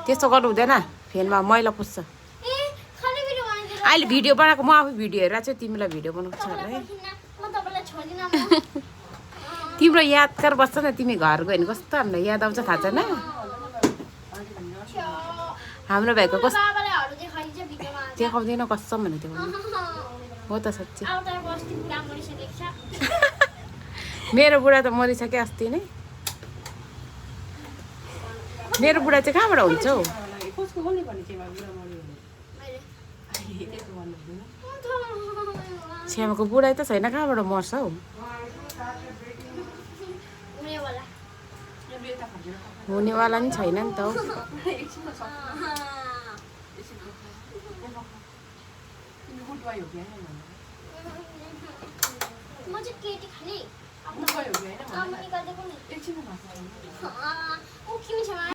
त्यस्तो गर्नु हुँदैन फेनमा मैला पुस्छ अहिले भिडियो बनाएको म आफै भिडियो हेरेर चाहिँ तिमीलाई भिडियो बनाएको छ होला है तिम्रो यादगार बस्छ न तिमी घर गयो भने कस्तो हामीलाई याद आउँछ थाहा छैन हाम्रो भाइको कस्तो देखाउँदैन कसम भने त्यो हो त साँच्चै मेरो बुढा त मरिसक्यो अस्ति नै मेरो बुढा चाहिँ कहाँबाट हुन्छ हौ श्यामको बुढा त छैन कहाँबाट मर्छ हौ हुनेवाला नि छैन नि त हौ म चाहिँ केटी खाली